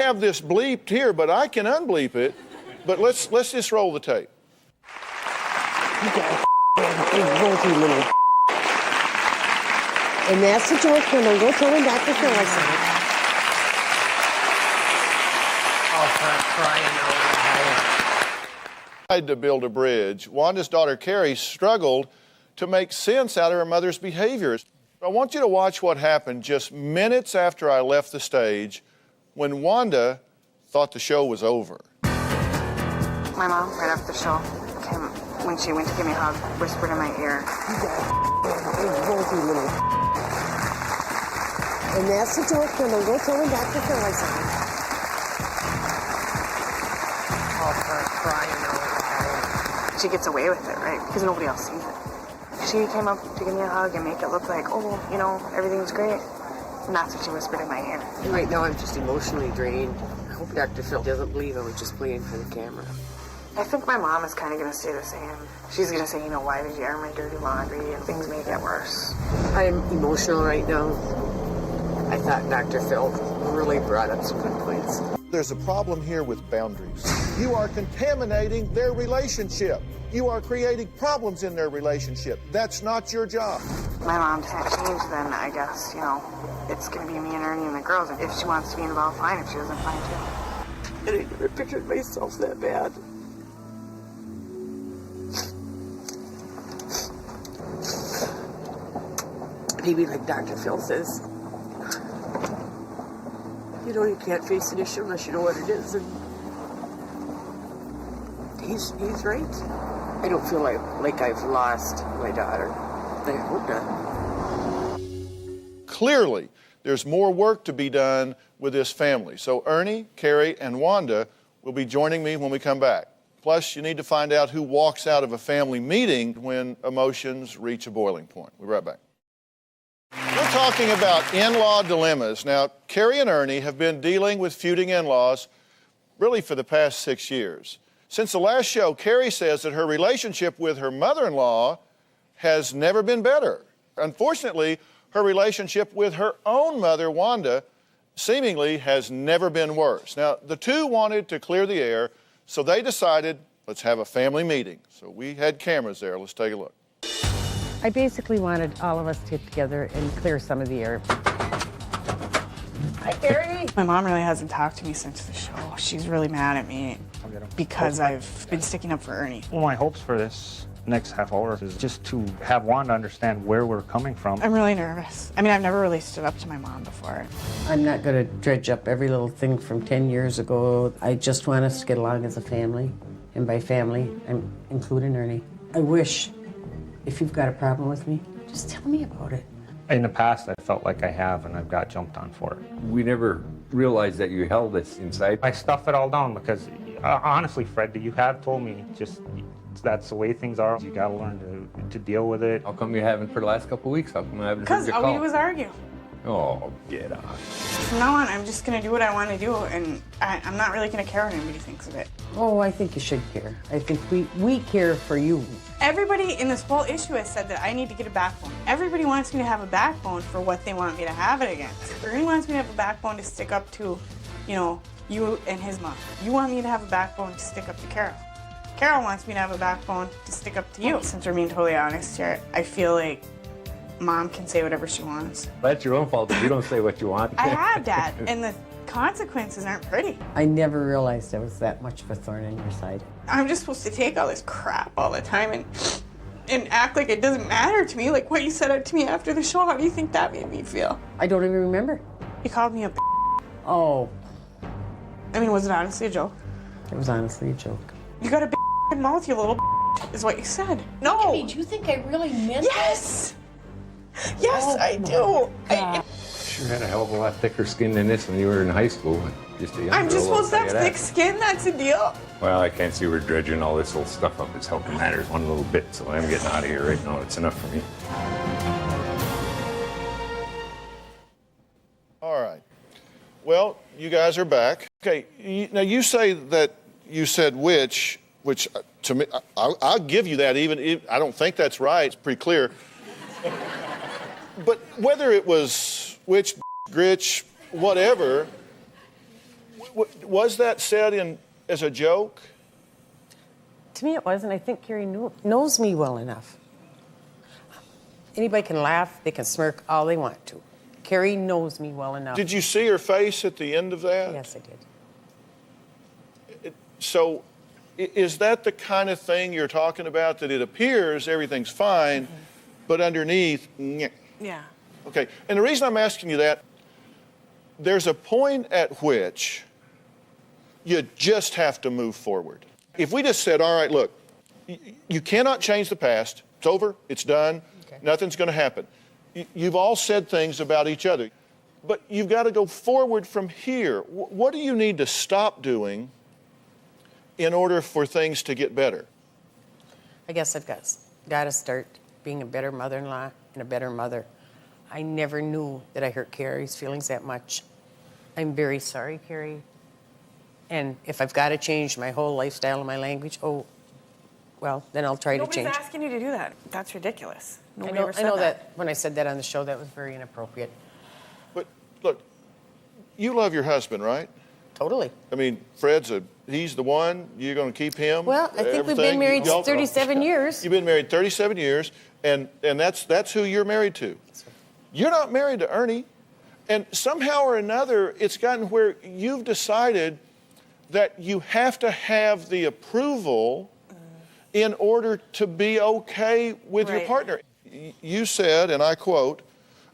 have this bleeped here, but I can unbleep it. But let's just roll the tape. You got a little. And that's the joke. Come on, go tell him Dr. Phil I said it. Oh, for crying out loud. Tried to build a bridge. Wanda's daughter, Carrie, struggled to make sense out of her mother's behaviors. I want you to watch what happened just minutes after I left the stage when Wanda thought the show was over. My mom, right after the show, when she went to give me a hug, whispered in my ear. You got a little. And that's the joke. Come on, go tell him Dr. Phil I said it. Oh, for crying out loud. She gets away with it, right? Because nobody else sees it. She came up to give me a hug and make it look like, oh, you know, everything's great. And that's what she whispered in my ear. And right now I'm just emotionally drained. I hope Dr. Phil doesn't believe I was just playing for the camera. I think my mom is kind of going to say the same. She's going to say, you know, why did you air my dirty laundry? And things may get worse. I'm emotional right now. I thought Dr. Phil really brought up some good points. There's a problem here with boundaries. You are contaminating their relationship. You are creating problems in their relationship. That's not your job. My mom can't change, then I guess, you know, it's going to be me and Ernie and the girls. And if she wants to be involved, fine. If she doesn't, fine too. And I never pictured myself that bad. Maybe like Dr. Phil says, you know, you can't face an issue unless you know what it is, and he's right. I don't feel like I've lost my daughter. I hope not. Clearly, there's more work to be done with this family. So Ernie, Carrie, and Wanda will be joining me when we come back. Plus, you need to find out who walks out of a family meeting when emotions reach a boiling point. We'll be right back. We're talking about in-law dilemmas. Now, Carrie and Ernie have been dealing with feuding in-laws really for the past 6 years. Since the last show, Carrie says that her relationship with her mother-in-law has never been better. Unfortunately, her relationship with her own mother, Wanda, seemingly has never been worse. Now, the two wanted to clear the air, so they decided, let's have a family meeting. So we had cameras there. Let's take a look. I basically wanted all of us to get together and clear some of the air. Hi, Carrie. My mom really hasn't talked to me since the show. She's really mad at me because I've been sticking up for Ernie. Well, my hopes for this next half hour is just to have Wanda understand where we're coming from. I'm really nervous. I mean, I've never really stood up to my mom before. I'm not going to dredge up every little thing from 10 years ago. I just want us to get along as a family. And by family, I'm including Ernie. I wish, if you've got a problem with me, just tell me about it. In the past, I felt like I have, and I've got jumped on for it. We never realized that you held this inside. I stuff it all down because, honestly, Fred, you have told me just that's the way things are. You got to learn to deal with it. How come you haven't for the last couple of weeks? How come I haven't heard Because you all call? we do is argue. Oh, get off. From now on, I'm just going to do what I want to do, and I'm not really going to care what anybody thinks of it. Oh, I think you should care. I think we care for you. Everybody in this whole issue has said that I need to get a backbone. Everybody wants me to have a backbone for what they want me to have it against. Ernie wants me to have a backbone to stick up to, you know, you and his mom. You want me to have a backbone to stick up to Carol. Carol wants me to have a backbone to stick up to you. Since we're being totally honest here, I feel like Mom can say whatever she wants. That's your own fault if you don't say what you want. I have, Dad, and the consequences aren't pretty. I never realized I was that much of a thorn in your side. I'm just supposed to take all this crap all the time and act like it doesn't matter to me, like what you said to me after the show. How do you think that made me feel? I don't even remember. You called me a Oh. I mean, was it honestly a joke? It was honestly a joke. You got a big mouth, you little is what you said. No. Do you think I really meant Yes. Yes, I do. Sure had a hell of a lot thicker skin than this when you were in high school. Just a young I'm just girl, supposed to I'll have tell you thick skin, that's a deal. Well, I can't see we're dredging all this little stuff up. It's helping matters one little bit, so I'm getting out of here right now. It's enough for me. All right. Well, you guys are back. Okay, now you say that you said which to me, I'll give you that even I don't think that's right. It's pretty clear. But whether it was which, gritch, whatever, Was that said as a joke? To me, it was, and I think Carrie knows me well enough. Anybody can laugh, they can smirk all they want to. Carrie knows me well enough. Did you see her face at the end of that? Yes, I did. So is that the kind of thing you're talking about, that it appears everything's fine, but underneath, nyeh? Yeah. Okay, and the reason I'm asking you that, there's a point at which you just have to move forward. If we just said, all right, look, you cannot change the past. It's over. It's done. Okay. Nothing's going to happen. You've all said things about each other, but you've got to go forward from here. What do you need to stop doing in order for things to get better? I guess I've got to start being a better mother-in-law and a better mother. I never knew that I hurt Carrie's feelings that much. I'm very sorry, Carrie. And if I've got to change my whole lifestyle and my language, well, then I'll try to change. Nobody's asking you to do that. That's ridiculous. I know that when I said that on the show, that was very inappropriate. But look, you love your husband, right? Totally. I mean, he's the one. You're going to keep him. Well, I think we've been married 37 years. You've been married 37 years, and that's who you're married to. You're not married to Ernie. And somehow or another, it's gotten where you've decided that you have to have the approval in order to be okay with your partner. You said, and I quote,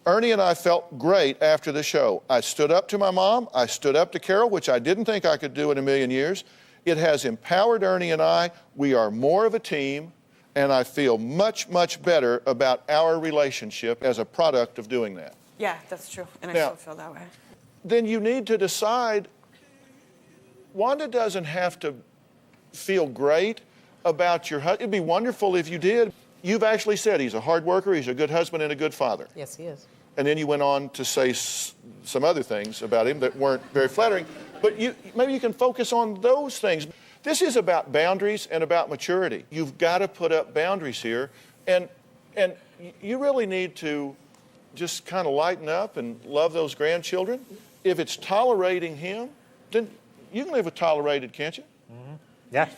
Ernie and I felt great after the show. I stood up to my mom. I stood up to Carol, which I didn't think I could do in a million years. It has empowered Ernie and I. We are more of a team, and I feel much, much better about our relationship as a product of doing that. Yeah, that's true, and I Now, still feel that way. Then you need to decide, Wanda doesn't have to feel great about your husband. It'd be wonderful if you did. You've actually said he's a hard worker, he's a good husband and a good father. Yes, he is. And then you went on to say some other things about him that weren't very flattering. But maybe you can focus on those things. This is about boundaries and about maturity. You've got to put up boundaries here. And you really need to just kind of lighten up and love those grandchildren. If it's tolerating him, then you can live with tolerated, can't you? Mm-hmm. Yes.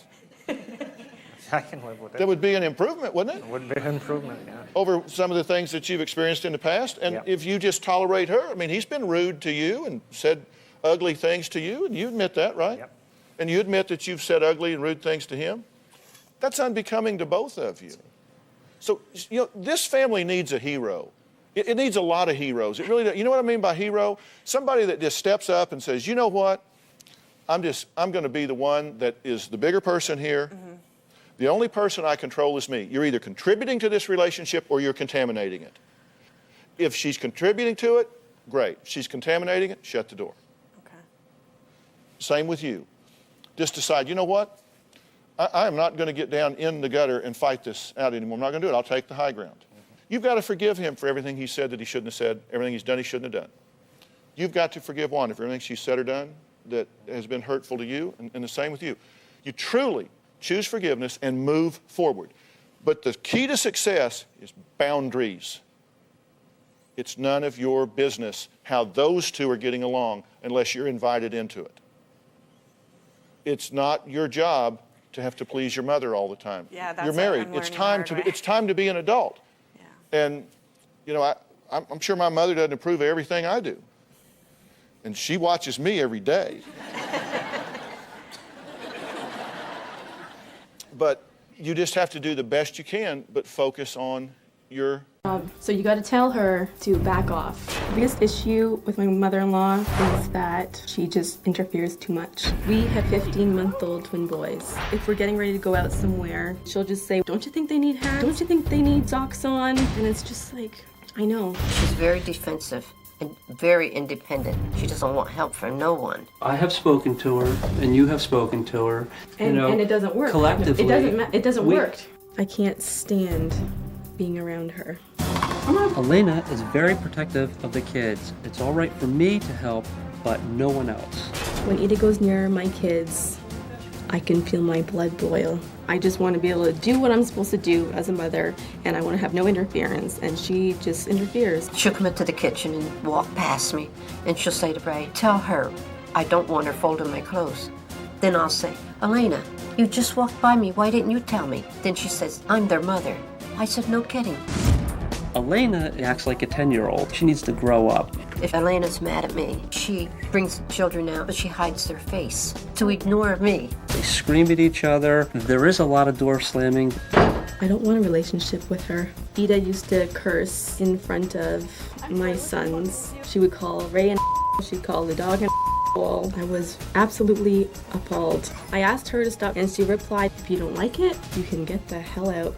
I can live with it. That would be an improvement, wouldn't it? It would be an improvement, yeah. Over some of the things that you've experienced in the past. And if you just tolerate her, I mean, he's been rude to you and said ugly things to you, and you admit that, right? Yep. And you admit that you've said ugly and rude things to him. That's unbecoming to both of you. So, this family needs a hero. It needs a lot of heroes. It really does. You know what I mean by hero? Somebody that just steps up and says, you know what? I'm going to be the one that is the bigger person here. Mm-hmm. The only person I control is me. You're either contributing to this relationship or you're contaminating it. If she's contributing to it, great. If she's contaminating it, shut the door. Okay. Same with you. Just decide, you know what? I am not going to get down in the gutter and fight this out anymore. I'm not going to do it. I'll take the high ground. You've got to forgive him for everything he said that he shouldn't have said, everything he's done he shouldn't have done. You've got to forgive Wanda for everything she's said or done that has been hurtful to you, and the same with you. You truly choose forgiveness and move forward. But the key to success is boundaries. It's none of your business how those two are getting along unless you're invited into it. It's not your job to have to please your mother all the time. Yeah, that's you're married. It's time to be an adult. Yeah. And I'm sure my mother doesn't approve of everything I do. And she watches me every day. But you just have to do the best you can, but focus on your... So you got to tell her to back off. The biggest issue with my mother-in-law is that she just interferes too much. We have 15-month-old twin boys. If we're getting ready to go out somewhere, she'll just say, don't you think they need hats? Don't you think they need socks on? And it's just like, I know. She's very defensive and very independent. She doesn't want help from no one. I have spoken to her, and you have spoken to her. And it doesn't work. Collectively. It doesn't work. I can't stand being around her. Elena is very protective of the kids. It's all right for me to help, but no one else. When Ida goes near my kids, I can feel my blood boil. I just want to be able to do what I'm supposed to do as a mother, and I want to have no interference, and she just interferes. She'll come into the kitchen and walk past me, and she'll say to Bray, tell her I don't want her folding my clothes. Then I'll say, Elena, you just walked by me. Why didn't you tell me? Then she says, I'm their mother. I said, no kidding. Elena acts like a 10-year-old. She needs to grow up. If Elena's mad at me, she brings children out, but she hides their face to ignore me. They scream at each other. There is a lot of door slamming. I don't want a relationship with her. Ida used to curse in front of my sons. She would call Ray an she'd call the dog an I was absolutely appalled. I asked her to stop, and she replied, if you don't like it, you can get the hell out.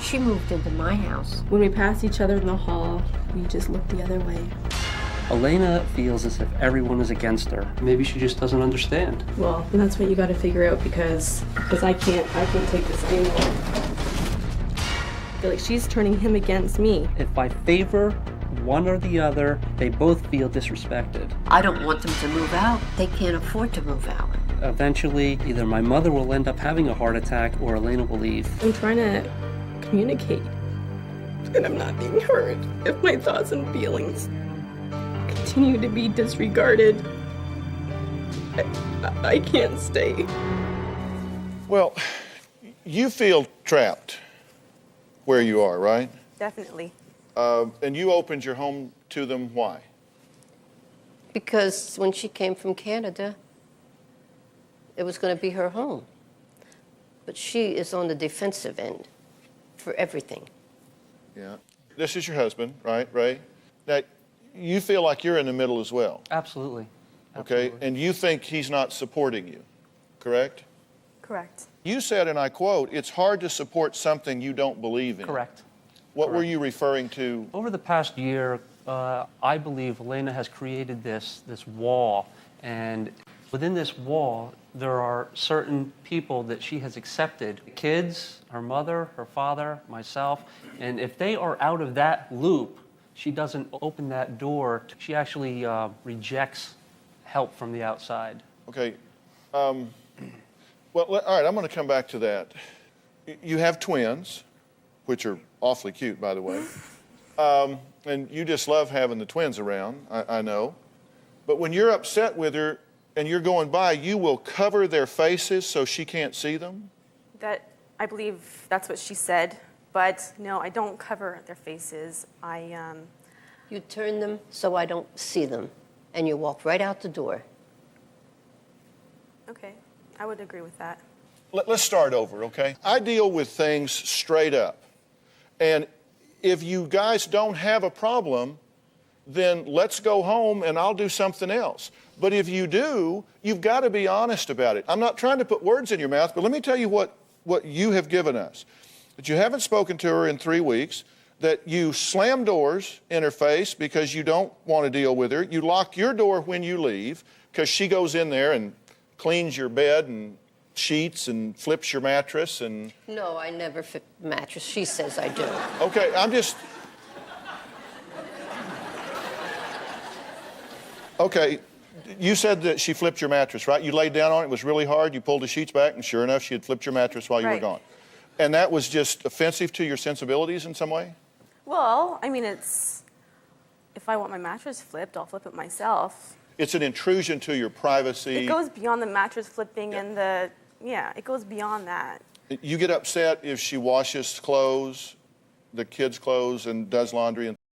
She moved into my house. When we passed each other in the hall, we just looked the other way. Elena feels as if everyone is against her. Maybe she just doesn't understand. Well, and that's what you got to figure out because I can't take this anymore. I feel like she's turning him against me. If I favor one or the other, they both feel disrespected. I don't want them to move out. They can't afford to move out. Eventually, either my mother will end up having a heart attack or Elena will leave. I'm trying to communicate, and I'm not being heard. If my thoughts and feelings continue to be disregarded, I can't stay. Well, you feel trapped where you are, right? Definitely. And you opened your home to them, why? Because when she came from Canada, it was going to be her home. But she is on the defensive end for everything. Yeah. This is your husband, right, Ray? Now, you feel like you're in the middle as well. Absolutely. Okay, and you think he's not supporting you, correct? Correct. You said, and I quote, it's hard to support something you don't believe in. Correct. What were you referring to? Over the past year, I believe Elena has created this wall, and within this wall, there are certain people that she has accepted. Kids, her mother, her father, myself, and if they are out of that loop, she doesn't open that door. She actually rejects help from the outside. Okay. Well, all right, I'm going to come back to that. You have twins, which are awfully cute, by the way. And you just love having the twins around, I know. But when you're upset with her and you're going by, you will cover their faces so she can't see them? I believe that's what she said. But no, I don't cover their faces. You turn them so I don't see them, and you walk right out the door. Okay, I would agree with that. Let's start over, okay? I deal with things straight up. And if you guys don't have a problem, then let's go home and I'll do something else. But if you do, you've got to be honest about it. I'm not trying to put words in your mouth, but let me tell you what you have given us. That you haven't spoken to her in 3 weeks, that you slam doors in her face because you don't want to deal with her. You lock your door when you leave because she goes in there and cleans your bed and sheets and flips your mattress and... No, I never flip the mattress. She says I do. Okay, I'm just... Okay, you said that she flipped your mattress, right? You laid down on it, it was really hard, you pulled the sheets back, and sure enough, she had flipped your mattress while you were gone. And that was just offensive to your sensibilities in some way? Well, I mean, if I want my mattress flipped, I'll flip it myself. It's an intrusion to your privacy. It goes beyond the mattress flipping and it goes beyond that. You get upset if she washes clothes, the kids' clothes, and does laundry and